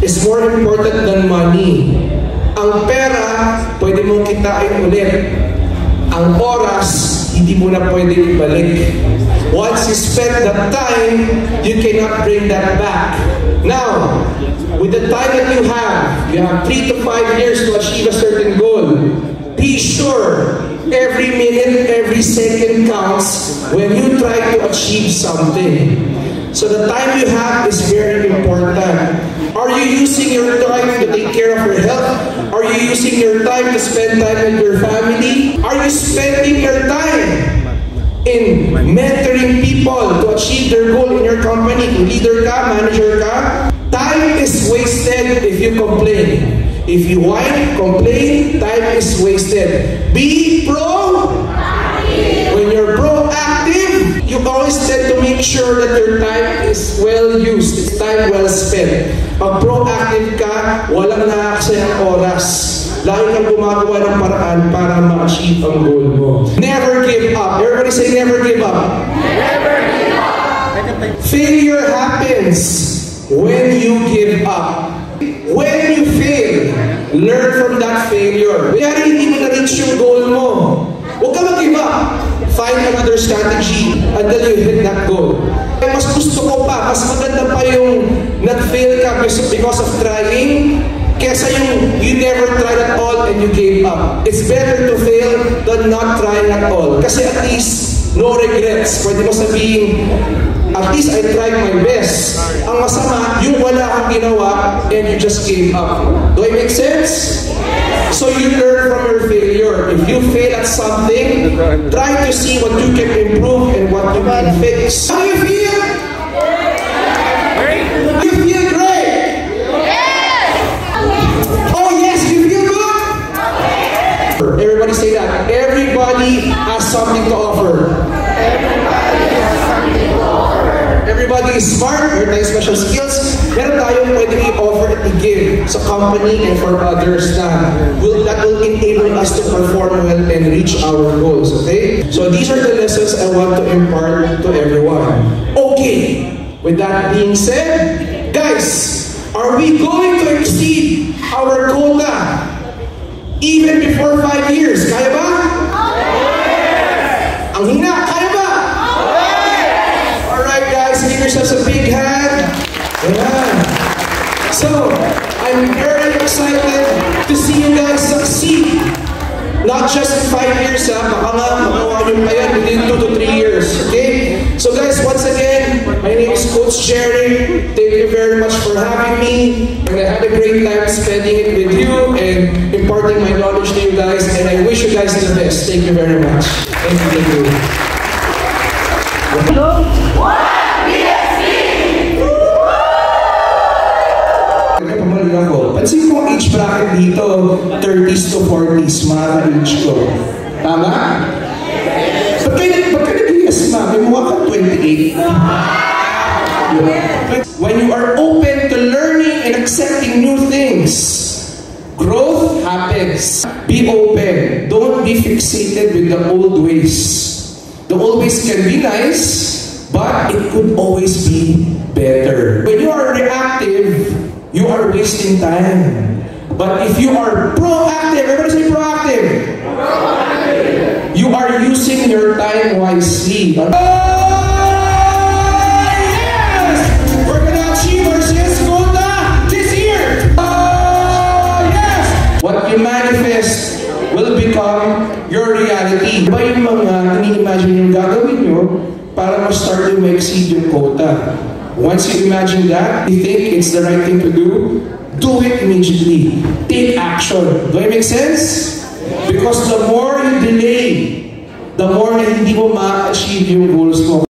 is more important than money. Ang pera, pwede mong kitain ulit. Ang oras, hindi mo na pwede ibalik. Once you spend that time, you cannot bring that back. Now, with the time that you have 3 to 5 years to achieve a certain goal. Be sure, every minute, every second counts when you try to achieve something. So the time you have is very important. Are you using your time to take care of your health? Are you using your time to spend time with your family? Are you spending your time in mentoring people to achieve their goal in your company? Kung leader ka, manager ka, time is wasted if you complain. If you whine, complain, time is wasted. Be proactive. When you're proactive, you always tend to make sure that your time is well used. It's time well spent. Pag proactive ka, walang nakakasayang oras. Lagi kang gumagawa ng paraan para ma-achieve ang goal mo. Never give up. Everybody say never give up. Never give up. Failure happens when you give up. When you fail, learn from that failure. Kaya hindi mo na-reach yung goal mo. Huwag ka mag-give up. Find another strategy until you hit that goal. Mas gusto ko pa, mas maganda pa yung nag-fail ka because of trying kesa yung you never tried at all and you gave up. It's better to fail than not trying at all. Kasi at least, no regrets. Pwede mo sabihin, at least I tried my best. Ang masama, yung wala kang ginawa and you just gave up. Do I make sense? So you learn from your failure. If you fail at something, try to see what you can improve and what you can fix. How do you feel? You feel great? Yes! Oh yes, you feel good? Everybody say that. Everybody has something to offer. Everybody is smart, meron tayong special skills, meron tayong pwedeng i-offer at i-give sa company and for others that will enable us to perform well and reach our goals, okay? So these are the lessons I want to impart to everyone. Okay, with that being said, guys, are we going to exceed our quota even before 5 years? Kaya ba? Yes! Ang hina, kaya ba? Give yourselves a big hand. Yeah. So, I'm very excited to see you guys succeed. Not just in 5 years, baka nga makawa nyo pa yan within 2 to 3 years. Okay? So guys, once again, my name is Coach Jerry. Thank you very much for having me. And I had a great time spending it with you and imparting my knowledge to you guys. And I wish you guys the best. Thank you very much. Thank you. Hello? Pansin ko ang age bracket dito, 30s to 40s, mga ka-age ko. Tama? Ba't kayo nag-yes, ma? May mukha kang 28. When you are open to learning and accepting new things, growth happens. Be open. Don't be fixated with the old ways. The old ways can be nice, but it could always be better. When you are reactive, you are wasting time. But if you are proactive, everybody say proactive. Proactive. You are using your time wisely. Oh, yes! We're gonna achieve our sales quota this year. Oh, yes! What you manifest will become your reality. Diba yung mga ini-imagine yung gagawin nyo para ma-start yung ma-exceed yung quota? Once you imagine that, you think it's the right thing to do it immediately. Take action. Do I make sense? Because the more you delay, the more na hindi mo ma-achieve yung goals mo.